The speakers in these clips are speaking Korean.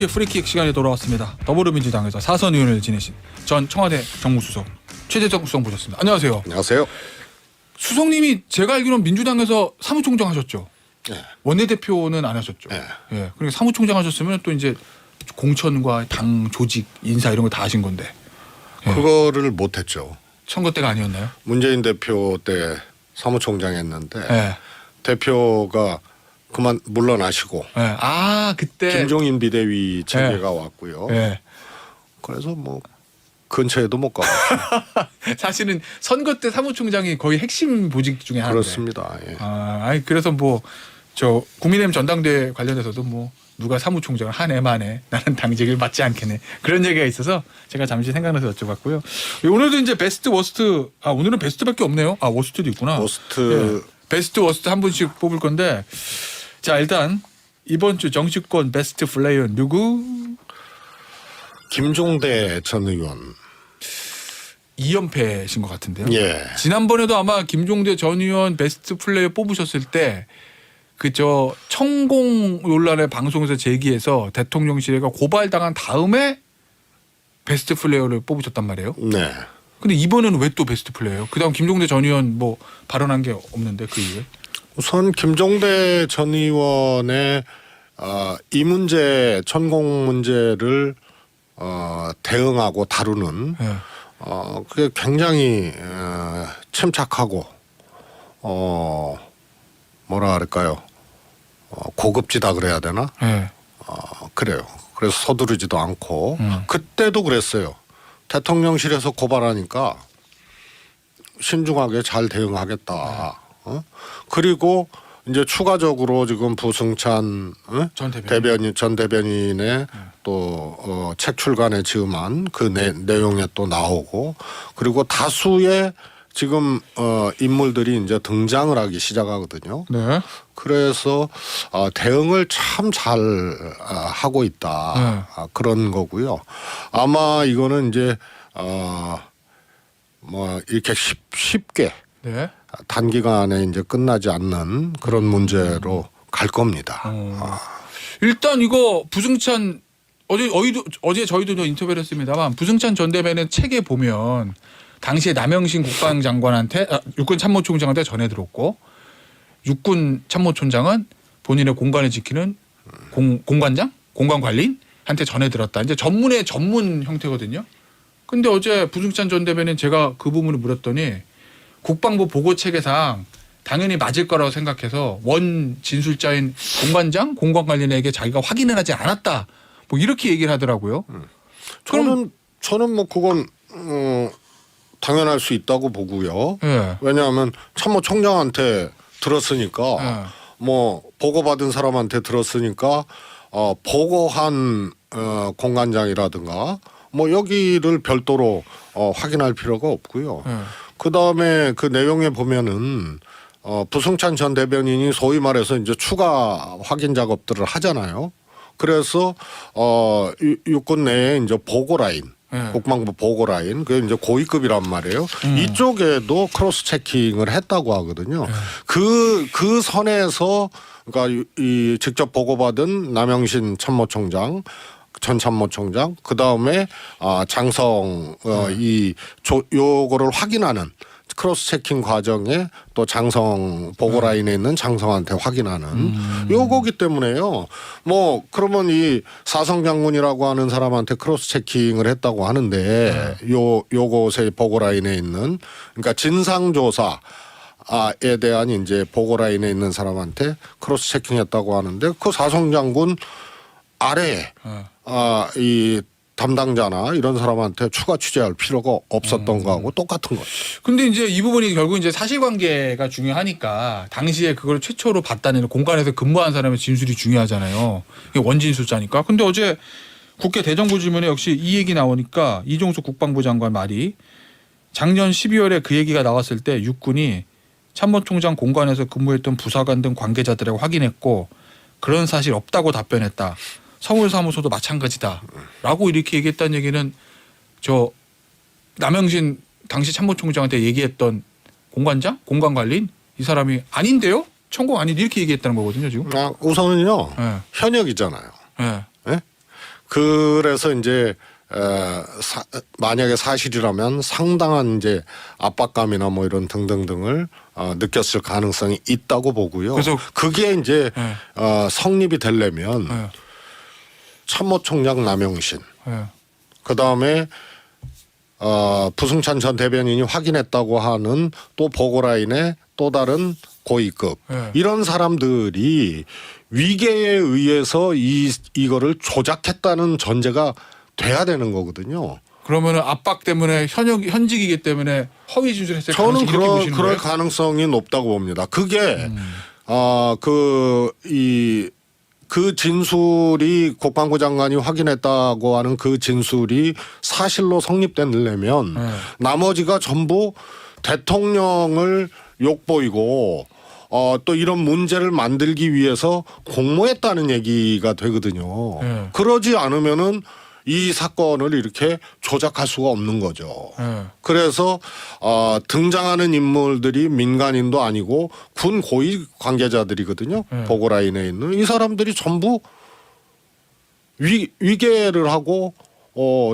프리킥 시간이 돌아왔습니다. 더불어민주당에서 사선 의원을 지내신 전 청와대 정무수석 최재석 수석 모셨습니다. 안녕하세요. 안녕하세요. 수석님이 제가 알기로는 민주당에서 사무총장 하셨죠. 네. 원내대표는 안 하셨죠. 네. 예. 그러니까 사무총장 하셨으면 또 이제 공천과 당 조직 인사 이런 거 다 하신 건데. 예. 그거를 못했죠. 선거 때가 아니었나요? 문재인 대표 때 사무총장 했는데 예. 대표가 그만 물러나시고 예. 아 그때. 김종인 비대위 체계가 왔고요. 예. 그래서 뭐 근처에도 못 가고 사실은 선거 때 사무총장이 거의 핵심 보직 중에 하나인데. 그렇습니다. 예. 아니 그래서 뭐 저 국민의힘 전당대회 관련해서도 뭐 누가 사무총장을 하네 마네 나는 당직을 맡지 않겠네 그런 얘기가 있어서 제가 잠시 생각나서 여쭤봤고요. 오늘도 이제 베스트 워스트 오늘은 베스트밖에 없네요. 워스트도 있구나. 워스트 예. 베스트 워스트 한 분씩 뽑을 건데 자 일단 이번 주 정치권 베스트 플레이어 누구? 김종대 전 의원. 2연패신 것 같은데요. 예. 지난번에도 아마 김종대 전 의원 베스트 플레이어 뽑으셨을 때 그저 청공 논란의 방송에서 제기해서 대통령실에가 고발당한 다음에 베스트 플레이어를 뽑으셨단 말이에요. 네. 근데 이번에는 왜 또 베스트 플레이어예요? 그다음 김종대 전 의원 뭐 발언한 게 없는데 그 이후에? 우선 김종대 전 의원의 이 문제 천공 문제를 대응하고 다루는 네. 그게 굉장히 침착하고 뭐라 할까요? 고급지다 그래야 되나? 네. 그래요. 그래서 서두르지도 않고 그때도 그랬어요. 대통령실에서 고발하니까 신중하게 잘 대응하겠다. 그리고 이제 추가적으로 지금 부승찬 전 대변인의 또 책 출간에 즈음한 그 내용에 또 나오고 그리고 다수의 지금 인물들이 이제 등장을 하기 시작하거든요. 네. 그래서 대응을 참 잘 하고 있다. 그런 거고요. 아마 이거는 이제 뭐 이렇게 쉽게 네. 단기간에 이제 끝나지 않는 그런 문제로 갈 겁니다. 일단 이거 부승찬 어제 저희도 인터뷰를 했습니다만 부승찬 전 대변인 책에 보면 당시에 남영신 국방장관한테 육군 참모총장한테 전해 들었고 육군 참모총장은 본인의 공간을 지키는 공관장, 공관관리인한테 전해 들었다. 이제 전문의 전문 형태거든요. 근데 어제 부승찬 전 대변인 제가 그 부분을 물었더니 국방부 보고 체계상 당연히 맞을 거라고 생각해서 원 진술자인 공관장, 공관관리인에게 자기가 확인을 하지 않았다. 뭐 이렇게 얘기를 하더라고요. 저는 뭐 그건 당연할 수 있다고 보고요. 예. 왜냐하면 참모총장한테 들었으니까 예. 뭐 보고받은 사람한테 들었으니까 보고한 공관장이라든가 뭐 여기를 별도로 확인할 필요가 없고요. 예. 그다음에 그 내용에 보면은 부승찬 전 대변인이 소위 말해서 이제 추가 확인 작업들을 하잖아요. 그래서 육군 내에 이제 보고 라인, 국방부 보고 라인, 그게 이제 고위급이란 말이에요. 이쪽에도 크로스 체킹을 했다고 하거든요. 그 선에서 그러니까 이 직접 보고받은 남영신 참모총장. 전 참모총장 그 다음에 장성 요거를 확인하는 크로스 체킹 과정에 또 장성 보고 라인에 있는 장성한테 확인하는 요거기 때문에요. 뭐 그러면 이 사성 장군이라고 하는 사람한테 크로스 체킹을 했다고 하는데 요곳의 보고 라인에 있는 그러니까 진상 조사 에 대한 이제 보고 라인에 있는 사람한테 크로스 체킹했다고 하는데 그 사성 장군 아래 이 담당자나 이런 사람한테 추가 취재할 필요가 없었던 거하고 똑같은 거죠. 근데 이제 이 부분이 결국 이제 사실관계가 중요하니까 당시에 그걸 최초로 봤다는 공간에서 근무한 사람의 진술이 중요하잖아요. 이게 원진술자니까. 근데 어제 국회 대정부 질문에 역시 이 얘기 나오니까 이종석 국방부 장관 말이 작년 12월에 그 얘기가 나왔을 때 육군이 참모총장 공관에서 근무했던 부사관 등 관계자들에게 확인했고 그런 사실 없다고 답변했다. 서울사무소도 마찬가지다라고 이렇게 얘기했다는 얘기는 저 남영신 당시 참모총장한테 얘기했던 공관장, 공관관리인 이 사람이 아닌데요? 천공 아닌데 이렇게 얘기했다는 거거든요 지금. 우선은요 네. 현역이잖아요. 네. 네? 그래서 이제 만약에 사실이라면 상당한 이제 압박감이나 뭐 이런 등등등을 느꼈을 가능성이 있다고 보고요. 그래서 그게 이제 네. 성립이 되려면 네. 참모총장 남영신, 네. 그 다음에 부승찬 전 대변인이 확인했다고 하는 또 보고라인의 또 다른 고위급 네. 이런 사람들이 위계에 의해서 이거를 조작했다는 전제가 돼야 되는 거거든요. 그러면은 압박 때문에 현직이기 때문에 허위 진술했을 저는 가능성이 이렇게 보시는 그럴 거예요? 가능성이 높다고 봅니다. 그게 그 진술이 국방부 장관이 확인했다고 하는 그 진술이 사실로 성립되려면 네. 나머지가 전부 대통령을 욕보이고 또 이런 문제를 만들기 위해서 공모했다는 얘기가 되거든요. 네. 그러지 않으면은 이 사건을 이렇게 조작할 수가 없는 거죠. 네. 그래서 등장하는 인물들이 민간인도 아니고 군 고위 관계자들이거든요. 네. 보고라인에 있는 이 사람들이 전부 위계를 하고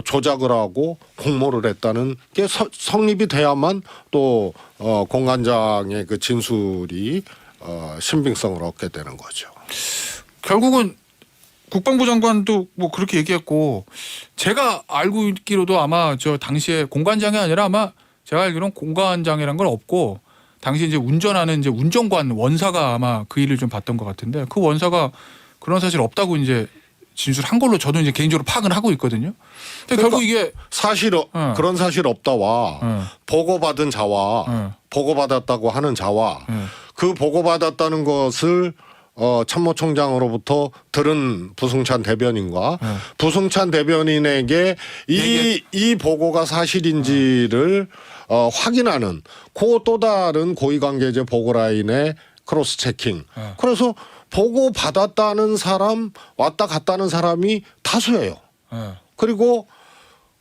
조작을 하고 공모를 했다는 게 성립이 돼야만 또 공관장의 그 진술이 신빙성을 얻게 되는 거죠. 결국은 국방부 장관도 뭐 그렇게 얘기했고 제가 알고 있기로도 아마 저 당시에 공관장이 아니라 아마 제가 알기로는 공관장이란 건 없고 당시 이제 운전하는 이제 운전관 원사가 아마 그 일을 좀 봤던 것 같은데 그 원사가 그런 사실 없다고 이제 진술한 걸로 저도 이제 개인적으로 파악은 하고 있거든요. 근데 그러니까 결국 이게 그런 사실 없다와 보고받은 자와 보고받았다고 하는 자와 그 보고받았다는 것을 참모총장으로부터 들은 부승찬 대변인과 부승찬 대변인에게 이 보고가 사실인지를 확인하는 그 또 다른 고위관계자 보고라인의 크로스 체킹. 그래서 보고 받았다는 사람 왔다 갔다는 사람이 다수예요. 그리고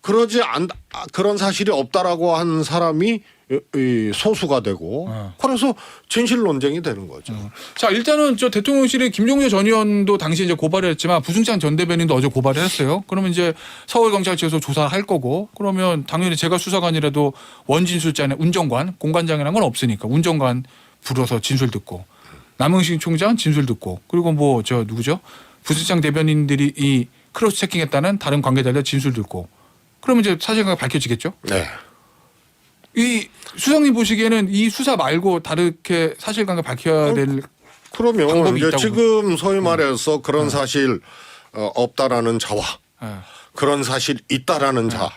그런 사실이 없다라고 한 사람이 소수가 되고 그래서 진실 논쟁이 되는 거죠. 자 일단은 저 대통령실의 김종대 전 의원도 당시 이제 고발을 했지만 부승찬 전 대변인도 어제 고발을 했어요. 그러면 이제 서울경찰청에서 조사할 거고 그러면 당연히 제가 수사관이라도 원진술자는 운전관 공관장이라는 건 없으니까 운전관 불러서 진술 듣고 남영신 총장 진술 듣고 그리고 뭐 저 누구죠 부승찬 대변인들이 이 크로스 체킹했다는 다른 관계자들 진술 듣고 그러면 이제 사실관계가 밝혀지겠죠. 네. 이 수석님 보시기에는 이 수사 말고 다르게 사실관계 밝혀야 될 그러면 방법이 이제 있다고 지금 소위 말해서 그런 사실 없다라는 자와 예. 그런 사실 있다라는 자.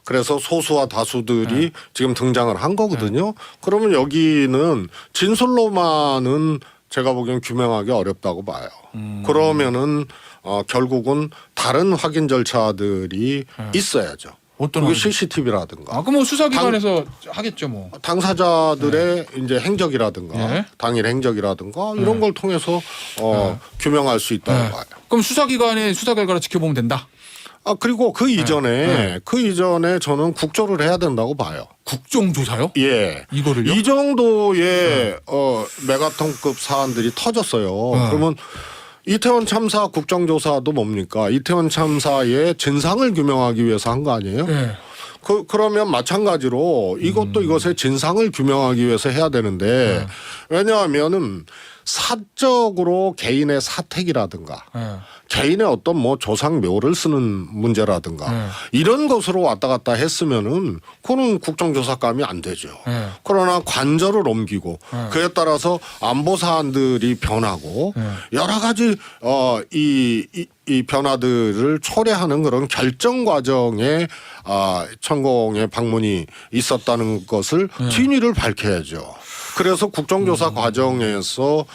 그래서 소수와 다수들이 지금 등장을 한 거거든요. 그러면 여기는 진술로만은 제가 보기엔 규명하기 어렵다고 봐요. 그러면은 결국은 다른 확인 절차들이 있어야죠. 어떤 그게 확인? CCTV라든가. 그럼 뭐 수사기관에서 하겠죠 뭐. 당사자들의 이제 행적이라든가 네. 당일 행적이라든가 이런 걸 통해서 규명할 수 있다고 네. 봐요. 그럼 수사기관의 수사 결과를 지켜보면 된다. 그리고 그 이전에 저는 국조를 해야 된다고 봐요. 국정조사요? 예. 이거를요? 이 정도의 메가톤급 사안들이 터졌어요. 그러면 이태원 참사 국정조사도 뭡니까? 이태원 참사의 진상을 규명하기 위해서 한 거 아니에요? 네. 그러면 마찬가지로 이것도 이것의 진상을 규명하기 위해서 해야 되는데 왜냐하면은 사적으로 개인의 사택이라든가 네. 개인의 어떤 뭐 조상묘를 쓰는 문제라든가 이런 것으로 왔다 갔다 했으면은 그거는 국정조사감이 안 되죠. 그러나 관절을 옮기고 그에 따라서 안보 사안들이 변하고 여러 가지 이 변화들을 초래하는 그런 결정 과정에 천공의 방문이 있었다는 것을 진위를 밝혀야죠. 그래서 국정조사 과정에서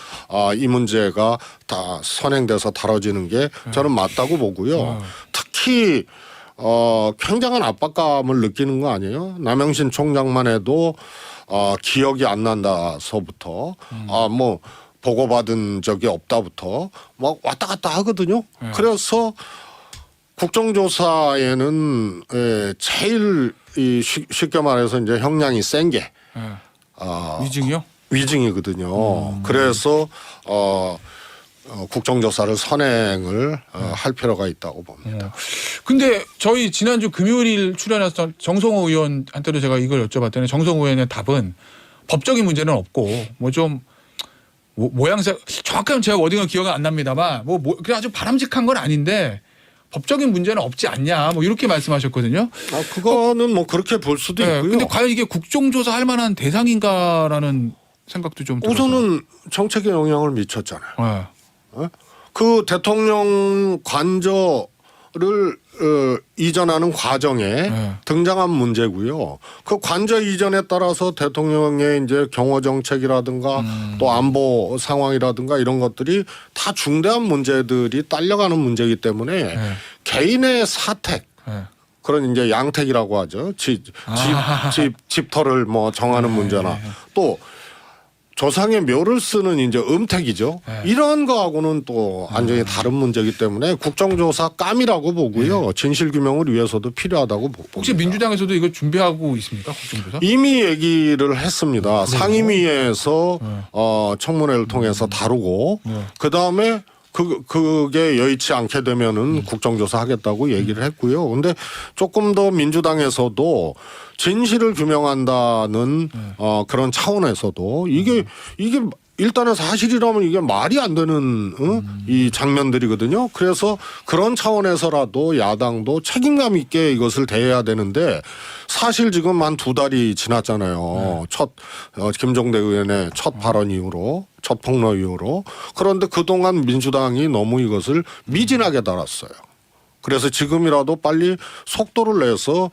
이 문제가 다 선행돼서 다뤄지는 게 저는 맞다고 보고요. 특히 굉장한 압박감을 느끼는 거 아니에요? 남영신 총장만 해도 기억이 안 난다서부터 뭐 보고받은 적이 없다부터 막 왔다 갔다 하거든요. 그래서 국정조사에는 제일 쉽게 말해서 이제 형량이 센 게 위증이요? 위증이거든요. 그래서 국정조사를 선행을 할 필요가 있다고 봅니다. 근데 저희 지난주 금요일 출연했던 정성호 의원한테도 제가 이걸 여쭤봤더니 정성호 의원의 답은 법적인 문제는 없고 뭐 좀 모양새 정확하게 제가 워딩은 기억이 안 납니다만 그냥 아주 바람직한 건 아닌데 법적인 문제는 없지 않냐 뭐 이렇게 말씀하셨거든요. 그거는 뭐 그렇게 볼 수도 네, 있고요. 근데 과연 이게 국정조사 할 만한 대상인가라는 생각도 좀 들어서. 우선은 정책에 영향을 미쳤잖아요. 네. 그 대통령 관저를 이전하는 과정에 네. 등장한 문제고요. 그 관저 이전에 따라서 대통령의 이제 경호 정책이라든가 또 안보 상황이라든가 이런 것들이 다 중대한 문제들이 딸려가는 문제이기 때문에 네. 개인의 사택 네. 그런 이제 양택이라고 하죠. 집터를 뭐 정하는 문제나 또 조상의 묘를 쓰는 이제 음택이죠. 네. 이런 거하고는 또 완전히 다른 문제이기 때문에 국정조사 깜이라고 보고요. 진실규명을 위해서도 필요하다고 봅니다. 혹시 민주당에서도 이거 준비하고 있습니까? 국정조사? 이미 얘기를 했습니다. 상임위에서 청문회를 통해서 다루고 그다음에 그게 여의치 않게 되면은 국정조사 하겠다고 얘기를 했고요. 근데 조금 더 민주당에서도 진실을 규명한다는 그런 차원에서도 이게 일단은 사실이라면 이게 말이 안 되는 이 장면들이거든요. 그래서 그런 차원에서라도 야당도 책임감 있게 이것을 대해야 되는데 사실 지금 한 2달이 지났잖아요. 첫 김종대 의원의 첫 발언 이후로 첫 폭로 이후로. 그런데 그동안 민주당이 너무 이것을 미진하게 다뤘어요. 그래서 지금이라도 빨리 속도를 내서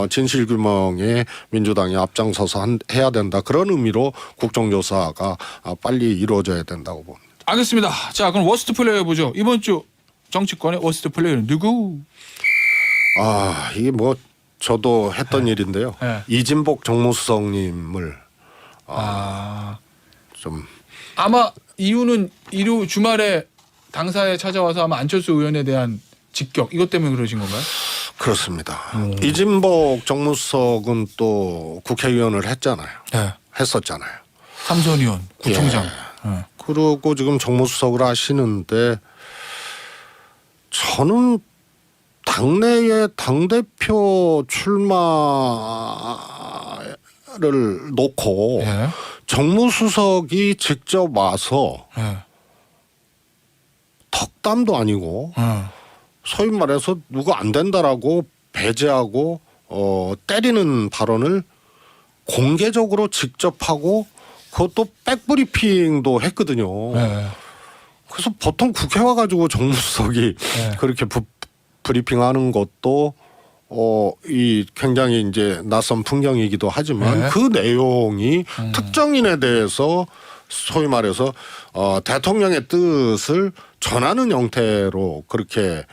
진실규명에 민주당이 앞장서서 해야 된다. 그런 의미로 국정조사가 빨리 이루어져야 된다고 봅니다. 알겠습니다. 자, 그럼 워스트 플레이어 해보죠. 이번 주 정치권의 워스트 플레이어는 누구? 이게 뭐 저도 했던 일인데요. 네. 이진복 정무수석님을 좀 아마 이유는 일요 주말에 당사에 찾아와서 아마 안철수 의원에 대한 직격 이것 때문에 그러신 건가요? 그렇습니다. 이진복 정무수석은 또 국회의원을 했잖아요. 네. 했었잖아요. 삼선 의원, 구청장. 예. 그리고 지금 정무수석을 하시는데 저는 당내에 당대표 출마를 놓고 네. 정무수석이 직접 와서 네. 덕담도 아니고 소위 말해서 누가 안 된다라고 배제하고 때리는 발언을 공개적으로 직접 하고 그것도 백브리핑도 했거든요. 네. 그래서 보통 국회 와가지고 정무수석이 그렇게 브리핑하는 것도 이 굉장히 이제 낯선 풍경이기도 하지만 그 내용이 특정인에 대해서 소위 말해서 대통령의 뜻을 전하는 형태로 그렇게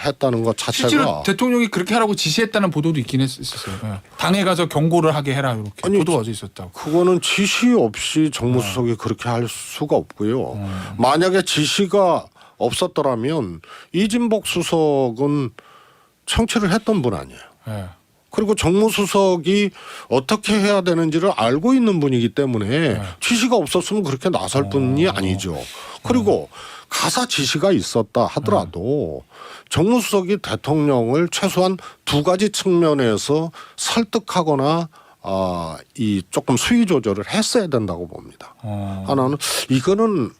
했다는 것 자체가 실제로 대통령이 그렇게 하라고 지시했다는 보도도 있긴 했었어요. 네. 당에 가서 경고를 하게 해라 이렇게 아니, 보도가 어제 있었다고. 그거는 지시 없이 정무수석이 그렇게 할 수가 없고요. 만약에 지시가 없었더라면 이진복 수석은 청취를 했던 분 아니에요. 네. 그리고 정무수석이 어떻게 해야 되는지를 알고 있는 분이기 때문에 지시가 없었으면 그렇게 나설 분이 아니죠. 그리고 가사 지시가 있었다 하더라도 정무수석이 대통령을 최소한 2가지 측면에서 설득하거나 이 조금 수위 조절을 했어야 된다고 봅니다. 하나는 이거는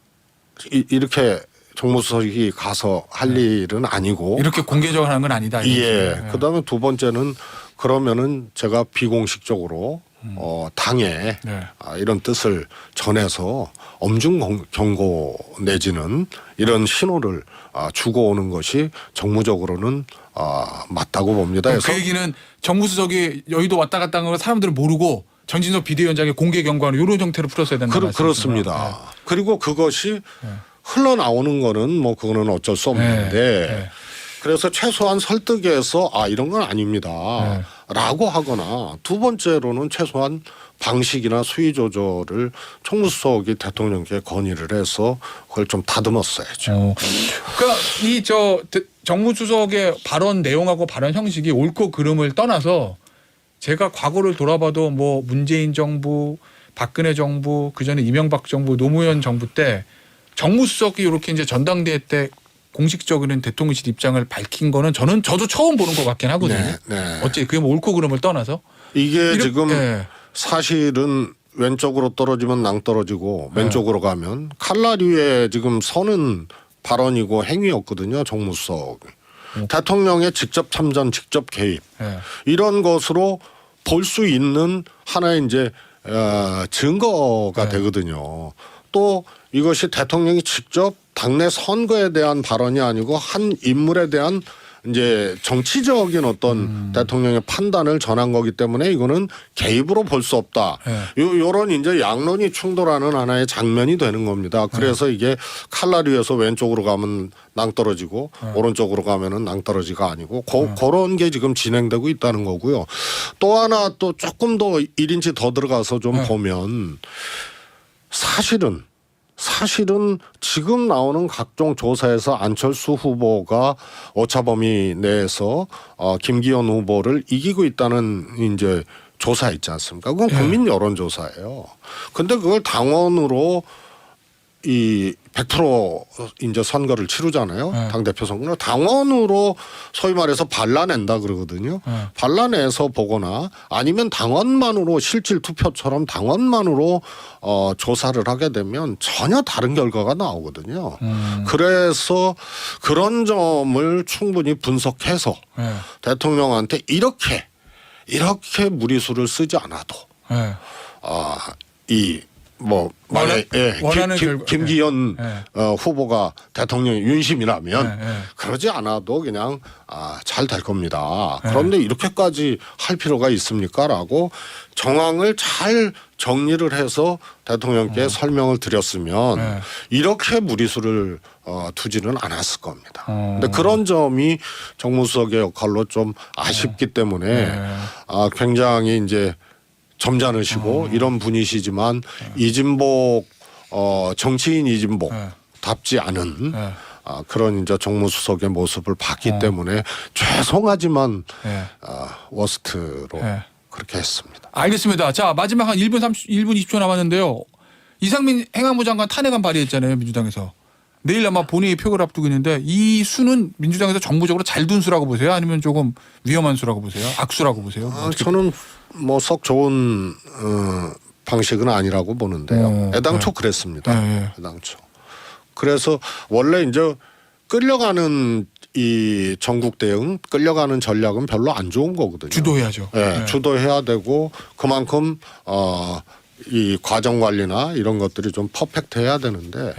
이렇게 정무수석이 가서 할 일은 아니고 이렇게 공개적으로 하는 건 아니다. 그다음에 2번째는 그러면은 제가 비공식적으로 당에 이런 뜻을 전해서 엄중 경고 내지는 이런 신호를 주고 오는 것이 정무적으로는 맞다고 봅니다. 그 얘기는 정무수석이 여의도 왔다 갔다 하는 걸 사람들은 모르고 전진석 비대위원장의 공개 경고하는 이런 형태로 풀었어야 된다. 그렇습니다. 그리고 그것이 흘러나오는 거는 뭐 그거는 어쩔 수 없는데 그래서 최소한 설득해서 이런 건 아닙니다. 라고 하거나 2번째로는 최소한 방식이나 수위 조절을 정무수석이 대통령께 건의를 해서 그걸 좀 다듬었어야죠. 그러니까 이 정무수석의 발언 내용하고 발언 형식이 옳고 그름을 떠나서 제가 과거를 돌아봐도 뭐 문재인 정부, 박근혜 정부, 그전에 이명박 정부, 노무현 정부 때 정무수석이 이렇게 이제 전당대회 때 공식적인 대통령실 입장을 밝힌 거는 저도 처음 보는 것 같긴 하거든요. 네. 어째 그게 뭐 옳고 그름을 떠나서 이게 지금 예. 사실은 왼쪽으로 떨어지면 낭떨어지고 왼쪽으로 가면 칼날위에 지금 서는 발언이고 행위였거든요. 정무수석. 대통령의 직접 참전, 직접 개입 예. 이런 것으로 볼 수 있는 하나의 이제 증거가 네. 되거든요. 또 이것이 대통령이 직접 당내 선거에 대한 발언이 아니고 한 인물에 대한 이제 정치적인 어떤 대통령의 판단을 전한 거기 때문에 이거는 개입으로 볼 수 없다. 요런 이제 양론이 충돌하는 하나의 장면이 되는 겁니다. 그래서 이게 칼날 위에서 왼쪽으로 가면 낭떨어지고 오른쪽으로 가면은 낭떨어지가 아니고 그런 게 지금 진행되고 있다는 거고요. 또 하나 또 조금 더 1인치 더 들어가서 좀 보면 사실은 지금 나오는 각종 조사에서 안철수 후보가 오차범위 내에서 김기현 후보를 이기고 있다는 이제 조사 있지 않습니까? 그건 국민 여론조사예요. 근데 그걸 당원으로 이 100% 이제 선거를 치르잖아요. 당대표 선거는 당원으로 소위 말해서 발라낸다 그러거든요. 발라내서 보거나 아니면 당원만으로 실질 투표처럼 당원만으로 조사를 하게 되면 전혀 다른 결과가 나오거든요. 그래서 그런 점을 충분히 분석해서 대통령한테 이렇게 무리수를 쓰지 않아도 원하는 김기현 후보가 대통령의 윤심이라면 그러지 않아도 그냥 잘 될 겁니다. 그런데 이렇게까지 할 필요가 있습니까라고 정황을 잘 정리를 해서 대통령께 설명을 드렸으면 이렇게 무리수를 두지는 않았을 겁니다. 근데 그런 점이 정무수석의 역할로 좀 아쉽기 때문에 굉장히 이제 점잖으시고 이런 분이시지만 이진복 정치인 이진복답지 않은 그런 이제 정무수석의 모습을 봤기 때문에 죄송하지만 워스트로 그렇게 했습니다. 알겠습니다. 자 마지막 한 1분 20초 남았는데요. 이상민 행안부 장관 탄핵안 발의했잖아요. 민주당에서. 내일 아마 본회의 표결 앞두고 있는데 이 수는 민주당에서 정부적으로 잘 둔 수라고 보세요? 아니면 조금 위험한 수라고 보세요? 악수라고 보세요? 저는 뭐 썩 좋은 방식은 아니라고 보는데요. 애당초 그랬습니다. 애당초. 그래서 원래 이제 끌려가는 이 전국 대응, 끌려가는 전략은 별로 안 좋은 거거든요. 주도해야죠. 주도해야 되고 그만큼 이 과정 관리나 이런 것들이 좀 퍼펙트해야 되는데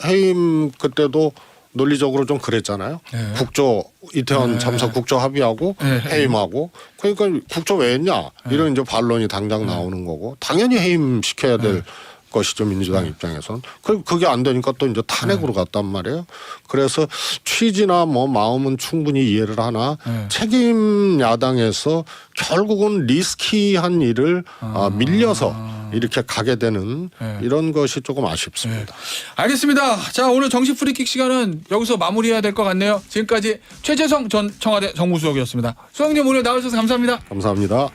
해임 그때도 논리적으로 좀 그랬잖아요. 국조 이태원 참사 국조 합의하고 해임하고 그러니까 국조 왜 했냐 이런 이제 반론이 당장 나오는 거고 당연히 해임시켜야 될 것이죠 민주당 입장에서는. 그게 안 되니까 또 이제 탄핵으로 갔단 말이에요. 그래서 취지나 뭐 마음은 충분히 이해를 하나 책임 야당에서 결국은 리스키한 일을 밀려서 이렇게 가게 되는 이런 것이 조금 아쉽습니다. 알겠습니다. 자 오늘 정식 프리킥 시간은 여기서 마무리해야 될 것 같네요. 지금까지 최재성 전 청와대 정무수석이었습니다. 수석님 오늘 나와주셔서 감사합니다. 감사합니다.